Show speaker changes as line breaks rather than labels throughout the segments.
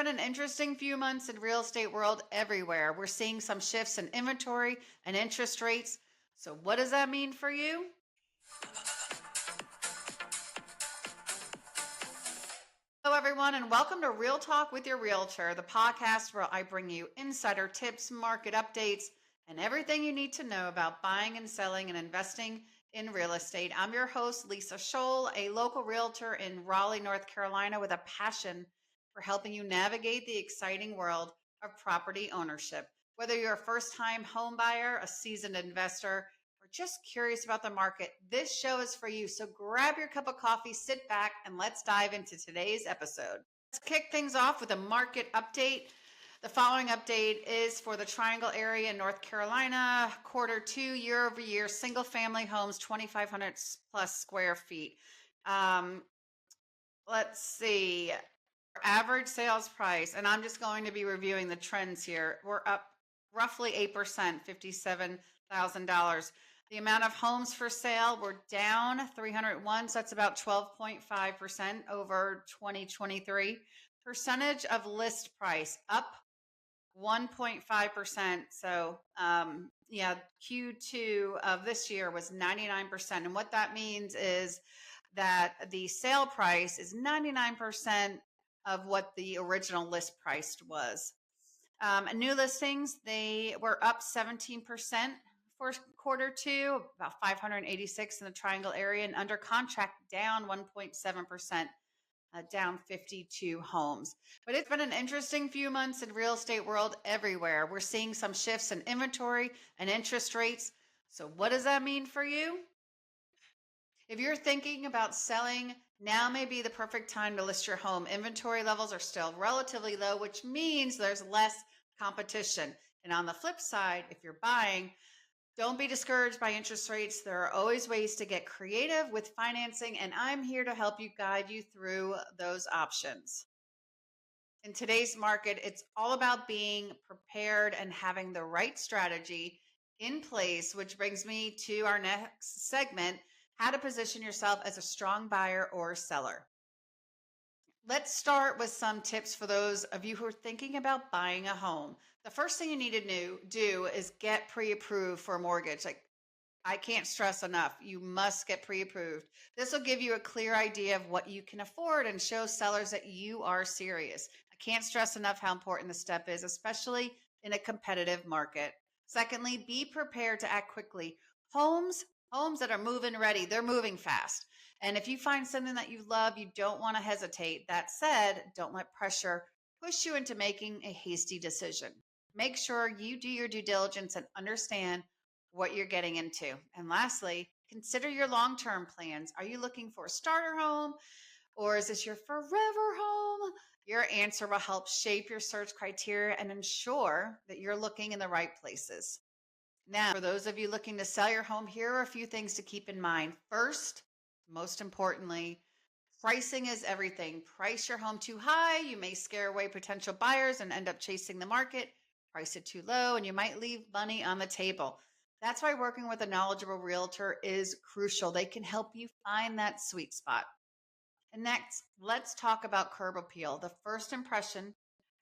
been an interesting few months in real estate world everywhere. We're seeing some shifts in inventory and interest rates. So what does that mean for you? Hello, everyone, and welcome to Real Talk with your Realtor, the podcast where I bring you insider tips, market updates, and everything you need to know about buying and selling and investing in real estate. I'm your host, Lisa Scholl, a local realtor in Raleigh, North Carolina, with a passion for helping you navigate the exciting world of property ownership. Whether you're a first-time home buyer, a seasoned investor, or just curious about the market, this show is for you. So grab your cup of coffee, sit back, and let's dive into today's episode. Let's kick things off with a market update. The following update is for the Triangle area in North Carolina, Q2 year-over-year, single-family homes, 2,500 plus square feet. Let's see. Average sales price, and I'm just going to be reviewing the trends here. We're up roughly 8%, $57,000. The amount of homes for sale were down 301, so that's about 12.5% over 2023. Percentage of list price up 1.5%. So, Q2 of this year was 99%. And what that means is that the sale price is 99% of what the original list price was. New listings, they were up 17% for Q2, about 586 in the Triangle area, and under contract down 1.7%. Down 52 homes. But it's been an interesting few months in real estate world everywhere. We're seeing some shifts in inventory and interest rates. So what does that mean for you? If you're thinking about selling, now may be the perfect time to list your home. Inventory levels are still relatively low, which means there's less competition. And on the flip side, if you're buying, don't be discouraged by interest rates. There are always ways to get creative with financing, and I'm here to help you guide you through those options. In today's market, it's all about being prepared and having the right strategy in place, which brings me to our next segment, how to position yourself as a strong buyer or seller. Let's start with some tips for those of you who are thinking about buying a home. The first thing you need to do is get pre-approved for a mortgage. I can't stress enough, you must get pre-approved. This will give you a clear idea of what you can afford and show sellers that you are serious. I can't stress enough how important this step is, especially in a competitive market. Secondly, be prepared to act quickly. Homes that are move-in ready, they're moving fast. And if you find something that you love, you don't want to hesitate. That said, don't let pressure push you into making a hasty decision. Make sure you do your due diligence and understand what you're getting into. And lastly, consider your long-term plans. Are you looking for a starter home, or is this your forever home? Your answer will help shape your search criteria and ensure that you're looking in the right places. Now, for those of you looking to sell your home, here are a few things to keep in mind. First, most importantly, pricing is everything. Price your home too high, you may scare away potential buyers and end up chasing the market. Price it too low, and you might leave money on the table. That's why working with a knowledgeable realtor is crucial. They can help you find that sweet spot. And next, let's talk about curb appeal. The first impression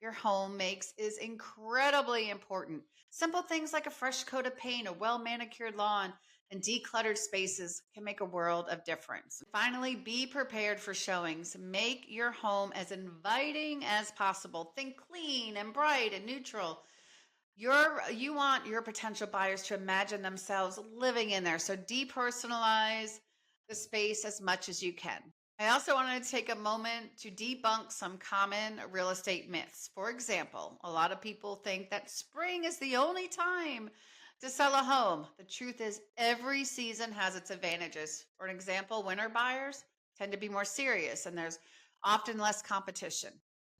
your home makes is incredibly important. Simple things like a fresh coat of paint, a well-manicured lawn, and decluttered spaces can make a world of difference. Finally, be prepared for showings. Make your home as inviting as possible. Think clean and bright and neutral. You want your potential buyers to imagine themselves living in there. So depersonalize the space as much as you can. I also wanted to take a moment to debunk some common real estate myths. For example, a lot of people think that spring is the only time to sell a home. The truth is every season has its advantages. For an example, winter buyers tend to be more serious and there's often less competition.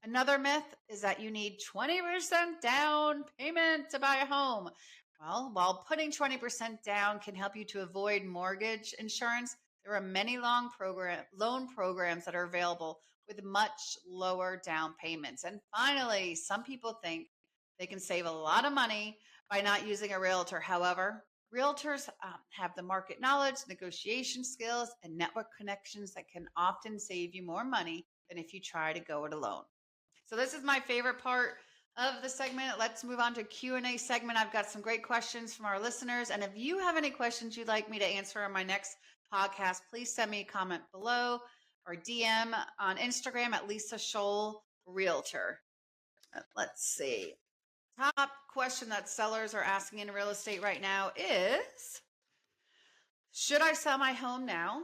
Another myth is that you need 20% down payment to buy a home. Well, while putting 20% down can help you to avoid mortgage insurance, there are many loan programs that are available with much lower down payments. And finally, some people think they can save a lot of money by not using a realtor. However, realtors have the market knowledge, negotiation skills, and network connections that can often save you more money than if you try to go it alone. So this is my favorite part of the segment. Let's move on to Q&A segment. I've got some great questions from our listeners. And if you have any questions you'd like me to answer on my next podcast, please send me a comment below or DM on Instagram at Lisa Scholl Realtor. Let's see. Top question that sellers are asking in real estate right now is, should I sell my home now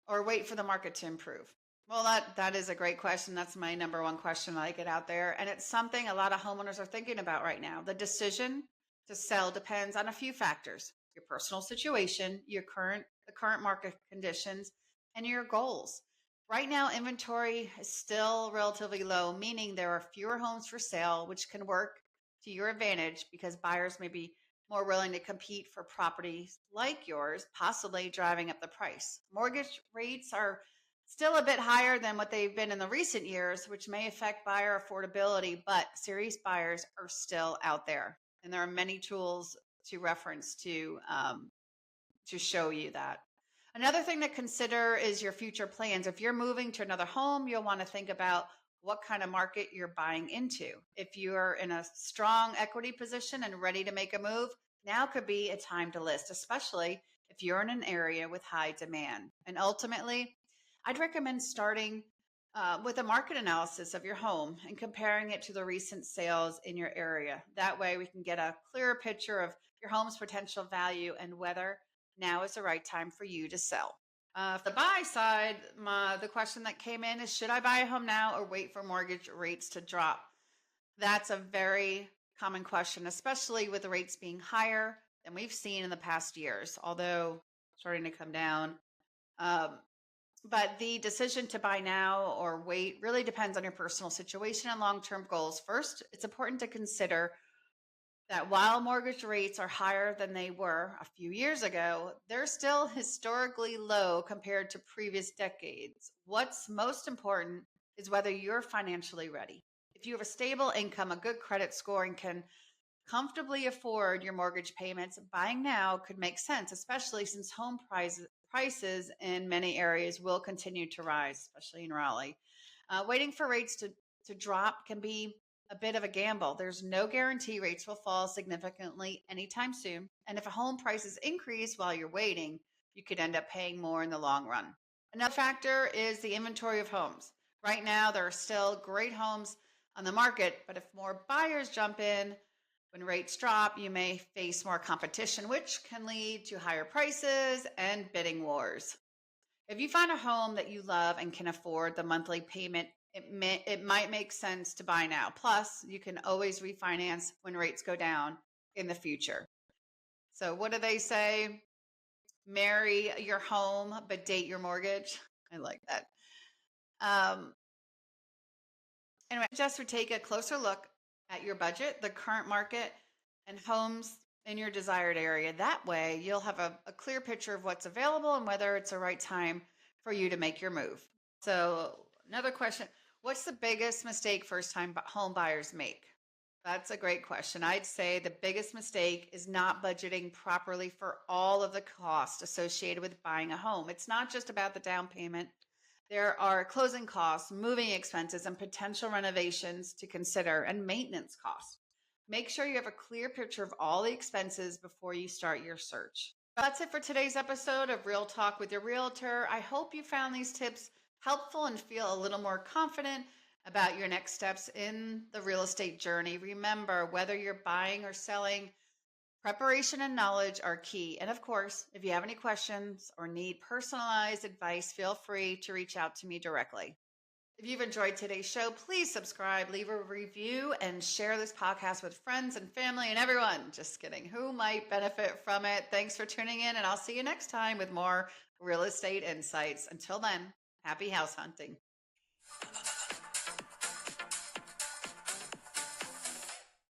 or wait for the market to improve? Well, that is a great question. That's my number one question that I get out there. And it's something a lot of homeowners are thinking about right now. The decision to sell depends on a few factors: your personal situation, the current market conditions, and your goals. Right now, inventory is still relatively low, meaning there are fewer homes for sale, which can work to your advantage because buyers may be more willing to compete for properties like yours, possibly driving up the price. Mortgage rates are still a bit higher than what they've been in the recent years, which may affect buyer affordability, but serious buyers are still out there. And there are many tools to reference to show you that. Another thing to consider is your future plans. If you're moving to another home, you'll want to think about what kind of market you're buying into. If you're in a strong equity position and ready to make a move, now could be a time to list, especially if you're in an area with high demand. And ultimately, I'd recommend starting with a market analysis of your home and comparing it to the recent sales in your area. That way we can get a clearer picture of your home's potential value and whether now is the right time for you to sell. For the buy side, the question that came in is, should I buy a home now or wait for mortgage rates to drop? That's a very common question, especially with the rates being higher than we've seen in the past years, although starting to come down. But the decision to buy now or wait really depends on your personal situation and long-term goals. First, it's important to consider that while mortgage rates are higher than they were a few years ago, they're still historically low compared to previous decades. What's most important is whether you're financially ready. If you have a stable income, a good credit score, and can comfortably afford your mortgage payments, buying now could make sense, especially since home prices in many areas will continue to rise, especially in Raleigh. Waiting for rates to drop can be a bit of a gamble. There's no guarantee rates will fall significantly anytime soon. And if a home prices increase while you're waiting, you could end up paying more in the long run. Another factor is the inventory of homes. Right now, there are still great homes on the market, but if more buyers jump in when rates drop, you may face more competition, which can lead to higher prices and bidding wars. If you find a home that you love and can afford the monthly payment, it might make sense to buy now. Plus, you can always refinance when rates go down in the future. So what do they say? Marry your home, but date your mortgage. I like that. Anyway, just to take a closer look at your budget, the current market, and homes in your desired area. That way, you'll have a clear picture of what's available and whether it's the right time for you to make your move. So, another question: what's the biggest mistake first-time home buyers make? That's a great question. I'd say the biggest mistake is not budgeting properly for all of the costs associated with buying a home. It's not just about the down payment. There are closing costs, moving expenses, and potential renovations to consider, and maintenance costs. Make sure you have a clear picture of all the expenses before you start your search. That's it for today's episode of Real Talk with Your Realtor. I hope you found these tips helpful and feel a little more confident about your next steps in the real estate journey. Remember, whether you're buying or selling, preparation and knowledge are key. And of course, if you have any questions or need personalized advice, feel free to reach out to me directly. If you've enjoyed today's show, please subscribe, leave a review, and share this podcast with friends and family and everyone. Just kidding. Who might benefit from it? Thanks for tuning in, and I'll see you next time with more real estate insights. Until then, happy house hunting.